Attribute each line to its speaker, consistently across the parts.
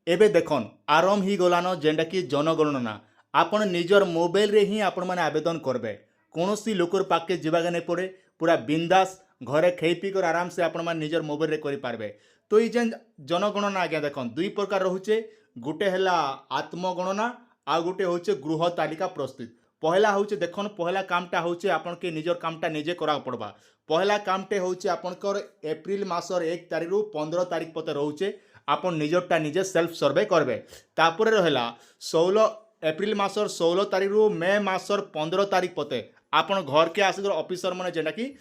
Speaker 1: एबे देखन आरंभ ही गलान जेनटा कि जनगणना आपण निजर मोबाइल रे ही आपण माने आवेदन करबे कौन सी लोकर पाके जीवागे नहीं पड़े पूरा बिंदास घरे खाई पी कर आराम से आपण माने निजर मोबाइल रे करि पारबे। तो ये जेन जनगणना आज्ञा देखन दुई प्रकार रोचे गोटे हैला आत्मगणना आ गोटे होचे गृह तालिका प्रस्तुत। पहला होचे देखन पहला कामटा होचे आपन के निजर कामटा निजे करा पड़बा। पहला कामटे होचे आपनकर एप्रिल मासर 1 तारीख रु 15 तारीख पते रोचे आपन निजरटा निजे सेल्फ सर्वे करबे। तापर रहला 16 एप्रिल मासर 16 तारीख रु मे मासर 15 तारीख पते आपन घर के आसिक ऑफिसर माने जेना कि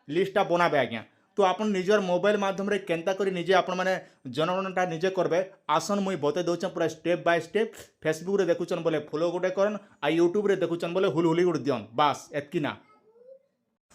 Speaker 1: लिस्टटा बनाबे आज्ञा। तो आपन निजर मोबाइल माध्यम रे केनता करी निजे आपन माने जनगणनाटा निजे करबे आसन मुई बते दउछन पूरा स्टेप बाय स्टेप। फेसबुक रे देखुछन बोले फॉलो गोटे करन आ यूट्यूब रे देखुछन बोले हुलहुली गुड दियन बास एतकी ना।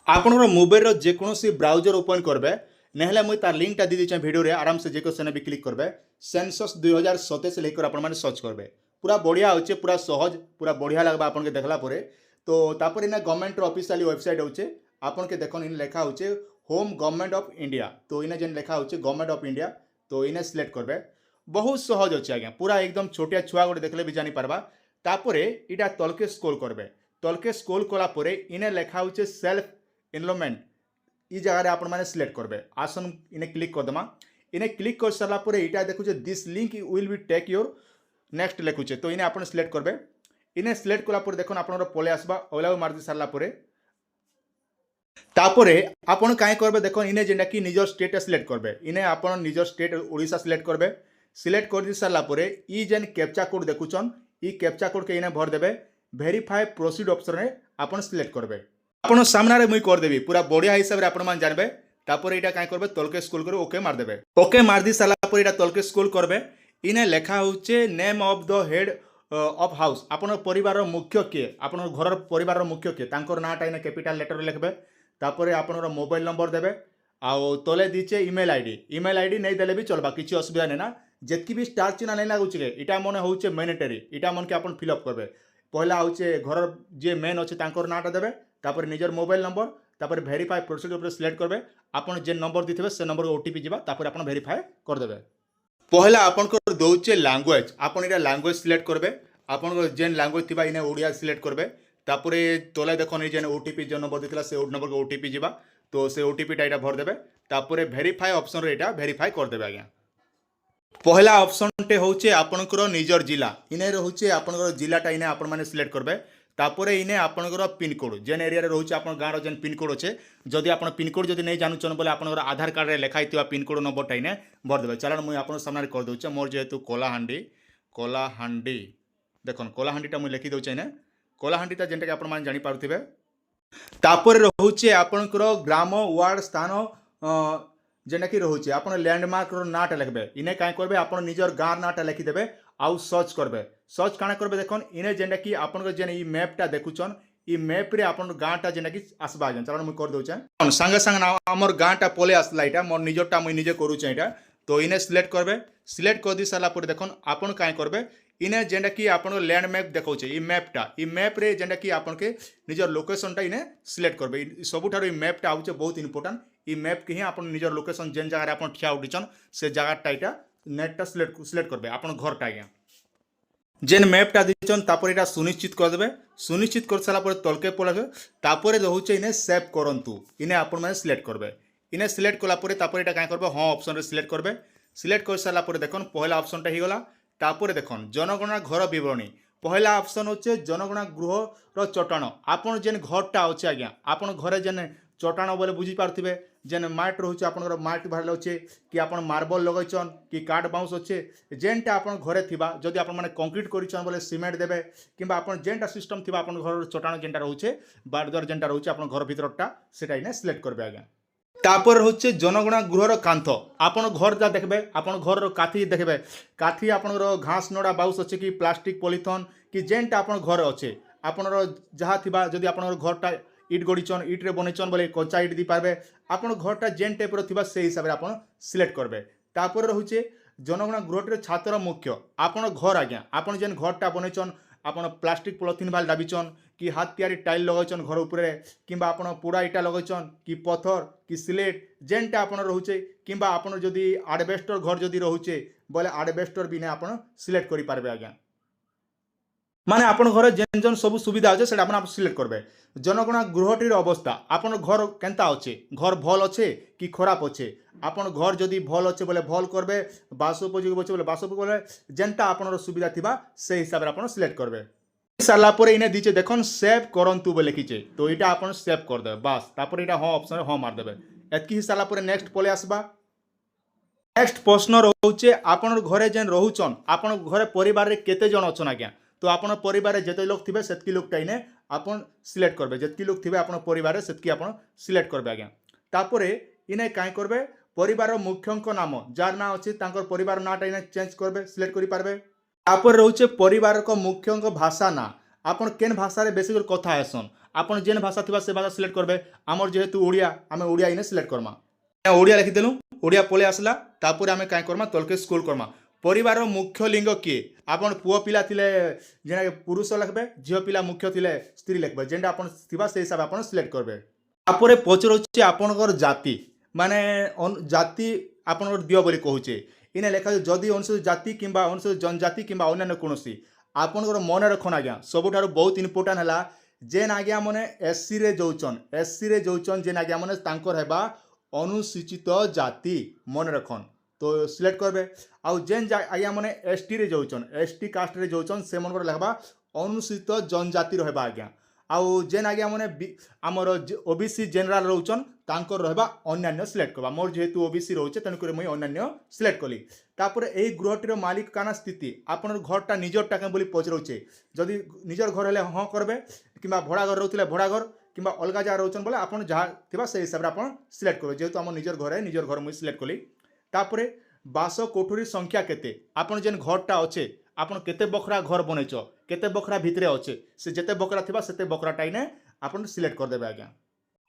Speaker 1: आपन मोबाइल रो जे कोनोसी ब्राउजर ओपन करबे नहले मुई तार लिंकटा दी देछन वीडियो रे आराम से जेको सेने भी क्लिक करबे सेंसस 2027 लेकर आपन माने सर्च करबे पूरा बढ़िया होचे पूरा सहज पूरा बढ़िया लगबा आपन के देखला परे। तो तापर इना गवर्नमेंट रो ऑफिशियल वेबसाइट होचे आपन के देखन इन लेखा होचे होम गवर्नमेंट ऑफ इंडिया। तो इने जेन लेखा होचे गवर्नमेंट ऑफ इंडिया तो इने सिलेक्ट करबे बहुत सहज होचे आज्ञा पूरा एकदम छोटिया छुआ गोटे देखले भी जानि पारबा। तापरे इटा तलके स्क्रॉल करबे तलके स्क्रॉल कला परे इने लेखा होचे सेल्फ एनरोलमेंट ई जगह आपण माने सिलेक्ट करबे आसन इने क्लिक कर दमा। इने क्लिक कर सारा परे इटा देखुचे this link will be take your next लेखुचे तो इने आपण सिलेक्ट करबे। इने सिलेक्ट कला परे देखन आपनर पले आसबा अलाउ मार दी सारला परे तापरे आपण काय करबे देखो इने जेंडा कि निजर स्टेट सिलेक्ट करबे इने आपण निजर स्टेट ओडिशा सिलेक्ट करबे। सिलेक्ट कर दी सारला परे ई जेन कैप्चा कोड देखुचन ई कैप्चा कोड के इने भर देबे वेरीफाई प्रोसीड ऑप्शन रे आपण सिलेक्ट करबे। आपण सामना रे मुई कर देबी पूरा बढ़िया हिसाब रे आपण मान जानबे। तापर एटा काय करबे तलके स्क्रॉल करे ओके मार देबे ओके मार दी सारला परे एटा तलके स्क्रॉल करबे इने लेखा होचे name of the head of house आपण परिवार मुख्य के आपण घर परिवार मुख्य के तांकर नाटा इने कैपिटल लेटर लिखबे। तापर आपनर मोबाइल नंबर देबे आउ तले दीचे ईमेल आईडी नहीं देले भी चलबा किछि असुविधा नै ना। जेतकी भी स्टार चिन्ह नहीं लागुचे के इटा मने होचे मैंडेटरी इटा मन के आपण फिलअप करबे। पहला होचे घर जे मेन अच्छे तांकर नाटा देबे तापर निजर मोबाइल नंबर तापर वेरीफाई प्रोसीजर पर सिलेक्ट करबे आपण जे नंबर दिथिबे से नंबर ओटीपी जिबा तापर आपण वेरीफाई कर देबे। पहला आपण को दउचे लैंग्वेज आपण इटा लैंग्वेज सिलेक्ट करबे आपण को जेन लैंग्वेज थिबा इने ओडिया सिलेक्ट करबे। तापर तले देखो जेन ओटीपी जो नंबर दिथिला से नंबर को ओटीपी जिबा तो से ओटीपी टा इटा भर देबे तापर वेरीफाई ऑप्शन रे इटा वेरीफाई कर देबे आज्ञा। पहला ऑप्शन टे होचे आपनकर निजर जिला इने रहउचे आपनकर जिलाटा इने आपण माने सिलेक्ट करबे। तापर इने आपनकर पिन कोड जेन एरिया रे रहउचे आपन गाँव जेन पिन कोड अच्छे जदि आपन पिन कोड जदि नहीं जानुचन बोले आपनकर आधार कार्ड रे लेखा हितबा पिन कोड नंबरटा इने भर देबे। चलन मुई आपन सामने कर दउचे मोर जेहेतु कोलाहांडी देखन कोलाहांडीटा मुई लिखि दउचे इने कोलाहांडीटा जेनटा कि आपण माने जानि पारुथिबे। तापर रहउचे आपनकर ग्राम वार्ड स्थान जेना कि रहउचे आपण लैंडमार्क रो नाटा लिखबे इने काय करबे आपण निजर गाँव नाटा लिखि देबे आउ सर्च करबे। सर्च काना करबे देखन इने जेना कि आपण जेन ई मैपटा देखुचन ई मैप रे आपण गाँटा जेना कि आसबा जेन चलन मुई कर दउचे संगे संगे हमर गाँटा पले आसला इटा मोर निजरटा मुई निजे करूचे इटा तो इने सिलेक्ट करबे। सिलेक्ट कर दी सारा पर देखन आपण काय करबे इने जेना कि आपण लैंड मैप देखौचे ई मैप रे जेना कि आपण के निजर लोकेशनटा इने सिलेक्ट करबे। सबुठार ई मैपटा आउचे बहुत इंपोर्टेंट ई मैप के ही आपण निजर लोकेशन जेन जगह आपण ठिया उठिचन से जगहटा इटा नेटटा सिलेक्ट करबे आपण घरटा आज्ञा। जेन मैपटा दिचन तापर इटा सुनिश्चित कर देबे सुनिश्चित कर सारा पर तलके पळाबे तापर रहउचे इने सेव करंतु इने आपण माने सिलेक्ट करबे। इने सिलेक्ट कला परे तापर इटा काय करबे हां ऑप्शन रे सिलेक्ट करबे। सिलेक्ट कर सारा पर देखन पहला ऑप्शनटा ही गला तापर देखन जनगणना घर विवरणी पहला ऑप्शन होचे जनगणना गृह रो चटाण आपण जेन घरटा अच्छे आज्ञा आपण घरे जेन चटाण बोले बुझी पारथिबे जेन माट रोचे आपनकर माट बाहर अच्छे कि आपण मार्बल लगैछन कि काठ बाउंस अच्छे जेनटा आपण घरे थिबा जदि आपण माने कंक्रीट करिछन बोले सीमेंट देबे किंबा आपण जेनटा सिस्टम थिबा आपण घर चटाण जेनटा रहउचे बारदर जेनटा रहउचे आपण घर भितरटा सेटा इने सिलेक्ट करबे आज्ञा। तापर होचे जनगणना गृहर कांथ आपण घर जा देखबे आपण घर काठी देखबे काठी आपनर घास नड़ा बाउस अच्छे कि प्लास्टिक पॉलिथन कि जेनटा आपण घर अच्छे आपनर जहाँ थिबा जदि आपनर घरटा इट गड़ीचन इट्रे बनईचन बोले कच्चा इट दी पारबे आपण घरटा जेन टाइप थिबा से हिसाब रे आपण सिलेक्ट करबे। तापर रहउचे जनगणना गृहटे छात्र मुख्य आपण घर आज्ञा आपण जेन घरटा बनईचन आपण प्लास्टिक पॉलिथीन बाल दाबिचन कि हाथ तैयारी टाइल लगाइछन घर उपरे किंबा आपण पुरा इटा लगाइछन कि पत्थर कि सिलेट जेनटा आपण रहुचे किंबा आपण जदि आडबेस्टर घर जदि रहुचे बोले आडबेस्टर भी ने आपण सिलेक्ट करि पारबे आज्ञा माने आपण घर जेन जेन सब सुविधा अच्छे से आप सिलेक्ट करबे। जनगणना गृहटीर अवस्था आपण घर केनता अच्छे घर भल अच्छे कि खराब अच्छे आपण घर जदि भल अच्छे बोले भल करबे बासोपयोगी अच्छे बोले बासोपयोगी बोले जेनटा आपण सुविधा थिबा से हिसाब रे आपण सिलेक्ट करबे। सारा पर इने दीचे देखन सेव करंतु बोले लिखिचे तो इटा आपण सेव कर देबे बस तापर इटा हां ऑप्शन रे हां मार देबे। एतकी सारा पर नेक्स्ट पले आसबा। नेक्स्ट प्रश्न रहउचे आपण घरे जेन रहउचन आपण घरे परिवार रे केते जन अछन आज्ञा तो आपण परिवार जेते लोग थिबे सेतकी लोग टाइने आपण सिलेक्ट करबे जेतकी लोग थिबे आपण परिवार सेतकी आपण सिलेक्ट करबे आज्ञा। तापरे इने काय करबे परिवार मुख्यंक नाम जार ना अछि तांकर परिवार नाटा इने चेंज करबे सिलेक्ट करि पारबे। तापर रहउचे परिवार को मुख्यंक भाषा ना आपण केन भाषा रे बेसी कर कथा हेसन आपण जेन भाषा थिबा से भाषा सिलेक्ट करबे। हमर जेहेतु ओडिया आमे ओडिया इने सिलेक्ट करमा ओडिया लिखि देलु ओडिया पले आसला तापर आमे काय करमा तलके स्कूल करमा। परिवार मुख्य लिंग किए आपण पुओ पिला थिले जेना पुरुष लिखबे झियो पिला मुख्य थिले स्त्री लिखबे जेंडा आपण थिबा से हिसाब आपण सिलेक्ट करबे। तापरे पचरउचे आपनकर जाति माने जाति आपनकर दियो बोली कहूचे इने लेखा जदि अनुसूचित जाति किंबा अनुसूचित जनजाति किंबा अन्य कोनोसी आपनकर मन रखन आज्ञा सबुठार बहुत इंपोर्टेंट हला जेन आज्ञा माने एससी रे जोचन जेन आज्ञा माने तांकर हेबा अनुसूचित जाति मन रखन तो सिलेक्ट करबे। आउ जेन आज्ञा माने एसटी रे जोचन एसटी कास्ट रे जोचन से मनकर लेखबा अनुसूचित जनजाति रहबा आज्ञा। आउ जेन आज्ञा माने हमर ओबीसी जनरल रहउचन तांकर रहबा अन्य सिलेक्ट करबा। मोर जेहेतु ओबीसी रहउचे तन करे मई अन्य सिलेक्ट कली। तापर एई गृहटीर मालिकाना स्थिति आपन घरटा निजरटा के बोली पचरउचे जदि निजर घर हेले हां करबे किंबा भड़ा घर रहउथिले भड़ा घर किंबा अलगा जा रहउचन बोले आपन जहा थिबा से हिसाब रे आपन सिलेक्ट करबे जेहेतु हमर निजर घर है निजर घर मई सिलेक्ट कली। तापरे बास कोठरी संख्या केते आपन जेन घरटा अच्छे आपन केते बखरा घर बनैछ केते बखरा भितरे अच्छे से जेते बखरा थिबा सेते बखराटा इने आपन सिलेक्ट कर देबे आज्ञा।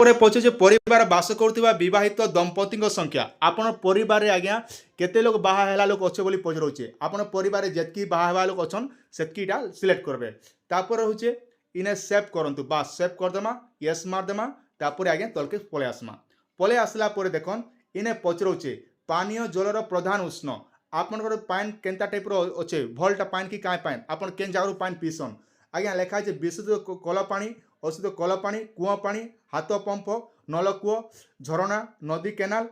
Speaker 1: परे पछे जे परिवार बास करथिबा विवाहित दंपतिक संख्या आपन परिवार रे आज्ञा केते लोग बाहा हेला लोग अच्छे बोली पजरउचे आपन परिवार रे जेतकी बाहा हेबा लोग अछन सेतकीटा सिलेक्ट करबे। तापर होचे इने सेव करंतु बस सेव कर देमा यस मार देमा तापर आज्ञा तलके पले आसमा। पले आसला परे देखन इने पचरउचे पानीय जलर प्रधान उष्ण आपनकर पाइन केनता टाइप रो अच्छे भलटा पाइन कि काय पाइन आपन केन जागरु पाइन पीसन आज्ञा लेखा है विशुद्ध कल पानी अशुद्ध कल पानी कूआ पानी हाथ पंप नलकूଅ झरणा नदी केनाल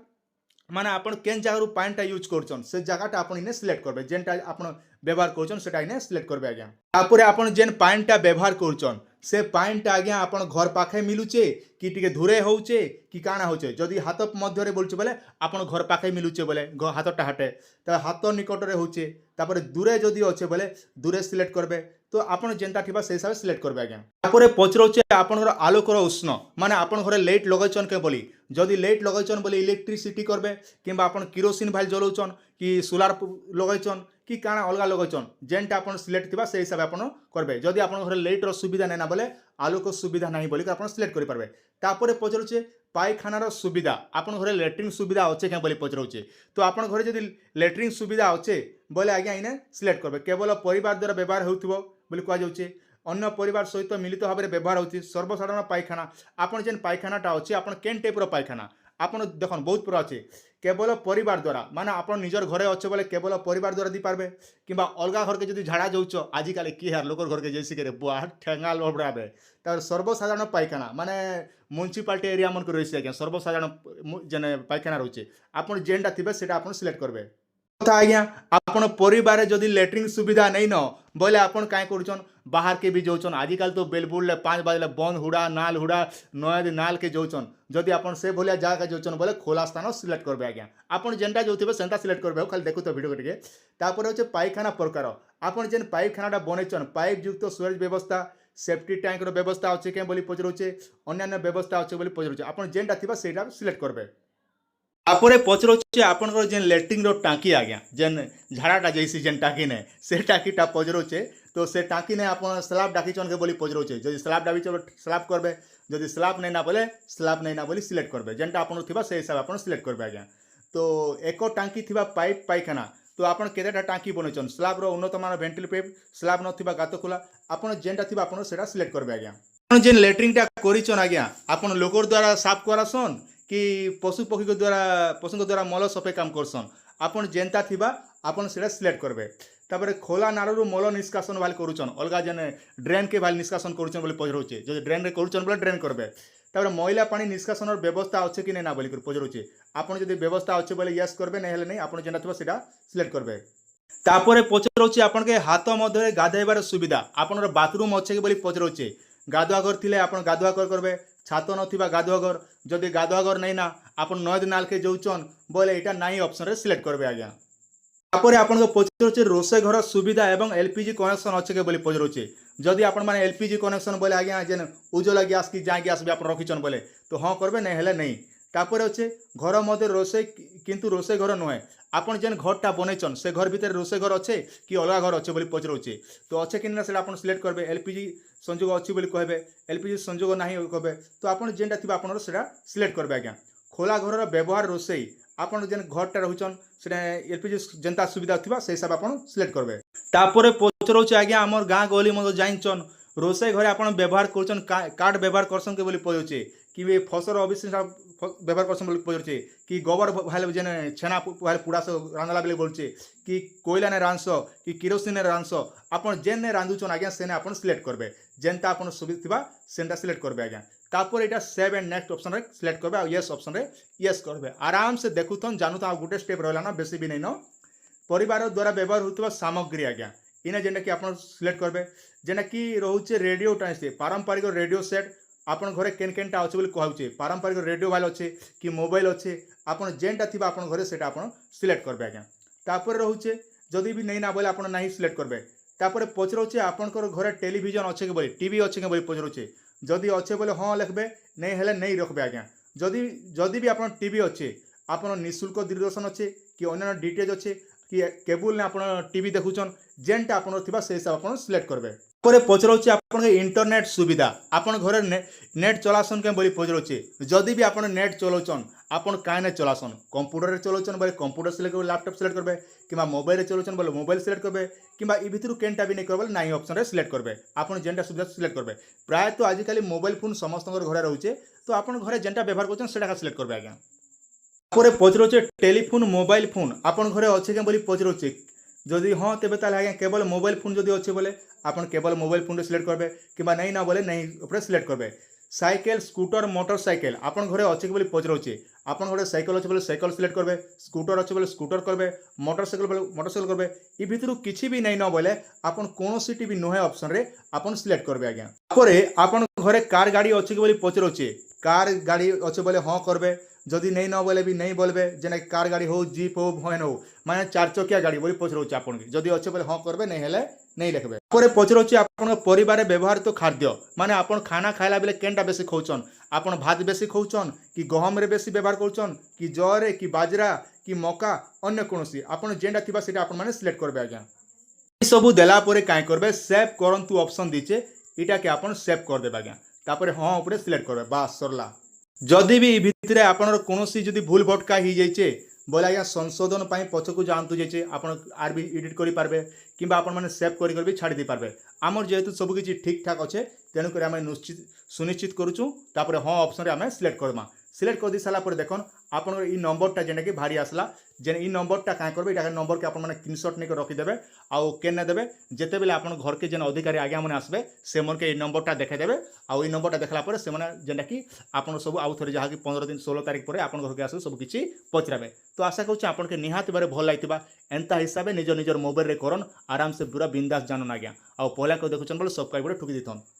Speaker 1: माने आपन केन जागरु पाइनटा यूज करछन से जगहटा आपन इने सिलेक्ट करबे जेनटा आपन व्यवहार करछन सेटा इने सिलेक्ट करबे आज्ञा। तापरे आपन जेन पाइनटा व्यवहार करछन से पाइनटा आज्ञा आपन घर पाखे मिलुचे कि टिके दूरे होउचे कि काना होउचे जदि हाथ मध्य रे बोलचे बोले आपन घर पाखे मिलुचे बोले हाथटा हाटे त हाथ निकट रे होउचे तापरे दूरे जदि अच्छे बोले दूरे सिलेक्ट करबे तो आपन जेनटा थिबा से हिसाब सिलेक्ट करबे आज्ञा। तापरे पचरउचे आपन आलोकर उष्ण माने आपन घरे लाइट लगाइछन के बोली जदि लाइट लगाइछन बोले इलेक्ट्रिसिटी करबे किंबा आपन किरोसिन भाई जलौछन कि सोलार लगाइछन कि काना अलगा लगाइछन जेनटा आपन सिलेक्ट थिबा से हिसाब आपन करबे। जदि आपन घरे लाइट रो सुविधा नै ना बोले आलोक सुविधा नाही बोली आपन सिलेक्ट करि पारबे। तापरे पचरउचे पायखानार सुविधा आपन घरे लैट्रिन सुविधा अच्छे क्या बोली पचरउचे तो आपन घरे जदि लैट्रिन सुविधा अच्छे बोले आज्ञा इने सिलेक्ट करबे। केवल परिवार द्वारा व्यवहार होउथिबो बोली कह जाउचे अन्य परिवार सहित मिलित भाव में व्यवहार होती सर्वसाधारण पायखाना आपन जेन पायखानाटा अच्छे आपन केन टाइप पायखाना आपन देखन बहुत प्रकार अच्छे केवल परिवार द्वारा माने आपन निजर घरे अच्छे बोले केवल परिवार द्वारा दी पारबे किंबा अलगा घर के जदि झाड़ा जाउछ आजिकाली कि यार लोकर घर के जैसे करे बुआ ठेंगा लोबड़ाबे तार सर्वसाधारण पायखाना माने म्युनिसिपालिटी एरिया मन को रहिसे आज्ञा सर्वसाधारण जेने पायखाना रहउचे आपन जेनटा थिबे सेटा आपन सिलेक्ट करबे। कथा आज्ञा आपन परिवार जदि लैट्रिन सुविधा नहीं न बोले आपन काय करूछन बाहर के भी जोचन आजिकल तो बेलबुल 5 बजे बंद हुड़ा नाल हुड़ा नय नाल के जोचन जदि आपन से भलिया जागा जोचन बोले खोला स्थान सिलेक्ट करबे आज्ञा आपन जेनटा जोथिबे सेंटा सिलेक्ट करबे खाली देखु तो वीडियो के तापर होचे पायखाना प्रकार आपन जेन पाइपखानाटा बनैछन पाइप युक्त स्टोरेज व्यवस्था सेफ्टी टैंक रो व्यवस्था अच्छे के बोली पचरउचे अन्य व्यवस्था अच्छे बोली पचरउचे आपन जेनटा थिबा सेटा सिलेक्ट करबे। आपरे पचरउचे आपनकर जेन लैट्रिन रो टांकी आज्ञा जेन झाड़ाटा जैसी जेन टांकी ने से टांकीटा पचरउचे तो से टांकी ने आपन स्लैब डाकीचन के बोली पचरउचे जदि स्लैब डाबी स्लैब करबे जदि स्लैब नहीं ना बोले स्लैब नहीं ना बोली सिलेक्ट करबे जेनटा आपन थिबा से हिसाब आपन सिलेक्ट करबे आज्ञा। तो एको टांकी थिबा पाइप पायखाना तो आपन केतेटा टांकी बनैछन स्लैब रो उन्नत मान वेंटिल पाइप स्लैब नथिबा गात खोला आपन जेनटा थिबा आपन सेटा सिलेक्ट करबे आज्ञा। जेन लेट्रिंगटा करिछन आज्ञा आपन लोकर द्वारा साफ करासन कि पशु पक्षी के द्वारा पशु द्वारा मल सफे काम करसन आपन जेनता थिबा आपन सेटा सिलेक्ट करबे। तापर खोला नालरू मल निष्कासन वाल करूछन अलगा जेन ड्रेन के वाल निष्कासन करूछन बोले पजरुचे जो ड्रेन रे करूछन बोले ड्रेन करबे। तापर मैला पानी निष्कासनर व्यवस्था अच्छे कि ना बोली पजरुचे आपन जदि व्यवस्था अच्छे बोले यस करबे नै हेले नै आपन जेनता थिबा सेटा सिलेक्ट करबे। तापर पचरुचे आपन के हाथ मध्य गाधेबार सुविधा आपनर बाथरूम अच्छे कि बोली पचरुचे गाधुआ घर थिले आपन गाधुआ घर करबे छात नथिबा गाधुआ घर जदि गाधुआ घर नै ना आपन नद नाल के जोउचन बोले एटा नाई ऑप्शन रे सिलेक्ट करबे आज्ञा। तापर आपन को पचरुचे रोसे घर सुविधा एवं एलपीजी कनेक्शन अच्छे के बोली पचरुचे जदि आपन माने एलपीजी कनेक्शन बोले आज्ञा जेन उज्ज्वला गैस की जा गैस भी आपन रखिचन बोले तो हां करबे नै हेले नै। तापर अच्छे घर मध्य रोसे किंतु रोसे घर नुहे आपन जेन घरटा बनैछन से घर भितर रोसे घर अच्छे कि अलगा घर अच्छे बोली पचरुचे तो अच्छे कि ना सेटा आपन सिलेक्ट करबे। एलपीजी संयोग अच्छी बोली कहबे एलपीजी संयोग नाही कहबे तो आपन जेनटा थिबा आपन सेटा सिलेक्ट करबे आज्ञा। खोला घर व्यवहार रोसई आपन जेन घरटा रहुचन सेटा एलपीजी जेनता सुविधा थिबा से हिसाब आपन सिलेक्ट करबे। तापर पचरुचे आज्ञा हमर गाँ गली मध्य जाइछन रोसई घरे आपन व्यवहार करछन कार्ड व्यवहार करछन के बोली पचरुचे कि फसर अविशेष व्यवहार करछन बोली पचरुचे कि गोबर भाले जेन छेना भाले पुड़ास रांधला बेले बोलचे कि कोयला ने रांधस कि किरोसिन ने रांधस आपन जेन ने रांधुचन आज्ञा सेने आपन सिलेक्ट करबे जेनता आपन सुविधा थिबा सेनटा सिलेक्ट करबे आज्ञा। तापर एटा सेव एंड नेक्स्ट ऑप्शन रे सिलेक्ट करबे आ यस ऑप्शन रे यस करबे आराम से देखुथन जानुथन आ गुटे स्टेप रहला ना बेसी भी नै न परिवार द्वारा व्यवहार होतबा सामग्री आज्ञा इने जेनटा कि आपन सिलेक्ट करबे जेना कि रहउचे रेडियो टाइस पारंपरिक रेडियो सेट आपन घरे केन केनटा अच्छे बोली कहउचे पारंपरिक रेडियो वाल अच्छे कि मोबाइल अच्छे आपन जेनटा थिबा आपन घरे सेटा आपन सिलेक्ट करबे आज्ञा। तापर रहउचे जदि भी नै ना बोले आपन नाही सिलेक्ट करबे। तापर पचरउचे आपनकर घरे टेलीविजन अच्छे के बोली टीवी अच्छे के बोली पचरउचे जदि अच्छे बोले हां लिखबे नै हेले नै रखबे आज्ञा। जदि जदि भी आपन टीवी अच्छे आपन निःशुल्क दूरदर्शन अच्छे कि अन्य डीटीएच अच्छे कि केबल ने आपन टीवी देखुचन जेनटा आपन थिबा से हिसाब आपन सिलेक्ट करबे। तापर पचरउचे आपन इंटरनेट सुविधा आपन घरे नेट चलासन के बोली पचरउचे जदि भी आपन नेट चलाउचन आपन काने चलासन कंप्यूटर रे चलाउचन बोले कंप्यूटर सिलेक्ट करबे लैपटॉप सिलेक्ट करबे किबा मोबाइल रे चलाउचन बोले मोबाइल सिलेक्ट करबे किबा इ भितरु केनटा भी नै करबे नाइ ऑप्शन रे सिलेक्ट करबे आपन जेनटा सुविधा सिलेक्ट करबे। प्राय तो आज काली मोबाइल फोन समस्तकर घरे रहउचे तो आपन घरे जेनटा व्यवहार करछन सेटा का सिलेक्ट करबे आज्ञा। तापर पचरउचे टेलीफोन मोबाइल फोन आपन घरे अच्छे के बोली पचरउचे जदि हाँ तेबे ताले आज्ञा केवल मोबाइल फोन जदि अच्छे बोले आपन केवल मोबाइल फोन रे सिलेक्ट करबे किबा नै ना बोले नै ऊपर सिलेक्ट करबे। साइकिल स्कूटर मोटरसाइकिल आपन घरे अच्छे के बोली पचरउचे आपन घरे साइकिल अच्छे बोले साइकिल सिलेक्ट करबे स्कूटर अच्छे बोले स्कूटर करबे मोटरसाइकिल बोले मोटरसाइकिल करबे इ भितरु किछि भी नै न बोले आपन कोनोसी टी भी नुहे ऑप्शन रे आपन सिलेक्ट करबे आज्ञा। तापरे आपन घरे कार गाड़ी अच्छे के बोली पचरउचे कार गाड़ी अच्छे बोले हाँ करबे जदि नै न बोले भी नै बोलबे जेना कार गाड़ी हो जीप हो भैन हो माने चार चकिया गाड़ी बोली पचरउचे आपन जदि अच्छे बोले हाँ करबे नै हेले नै लिखबे। तापरे पचरउचे आपन परिवार व्यवहारित खाद्य माने आपन खाना खाइला बेले केनटा बेसी खाउचन आपन भात बेसी खाउचन कि गहम रे बेसी व्यवहार करछन कि जरे कि बाजरा कि मका अन्य कोनोसी आपन जेनटा थिबा सेटा आपन माने सिलेक्ट करबे आज्ञा। इ सबु देला परे काई करबे सेव करंतु ऑप्शन दिचे इटा के आपन सेव कर देबे आज्ञा। तापरे हां ऊपर सिलेक्ट करबे बास सरला। जदि भी भितरे आपनर कोनोसी जदि भूल भटका ही जाइछे बोले आज्ञा संशोधन पाई पछकु जानतु जाइछे आपन आर भी एडिट करि पारबे किबा आपन माने सेव करि करबे छाडी दे पारबे हमर जेहेतु सब किछि ठीक ठाक अच्छे तेनु करी आमे निश्चित सुनिश्चित करूछु। तापरे हां ऑप्शन रे आमे सिलेक्ट करबा सिलेक्ट कर दी साला पर देखन आपन ई नंबरटा जेना कि भारी आसला जेन ई नंबरटा का करबे एटा नंबर के आपन माने स्क्रीनशॉट नै के रखि देबे आ केने देबे जेते बेले आपन घर के जेन अधिकारी आज्ञा माने आसबे से मन के ई नंबरटा देखाइ देबे आ ई नंबरटा देखला पर से माने जेना कि आपन सब आउ थरे जहा कि 15 दिन 16 तारिख पर आपन घर के आसो सब किछि पचराबे। तो आशा करू आपन के निहात बारे भल लागितबा एंता हिसाबे निजर निजर मोबाइल रे करन आराम से पूरा बिंदास जानन आज्ञा आ पहला को देखुचन बोले सब्सक्राइब रे ठुकी दिथन।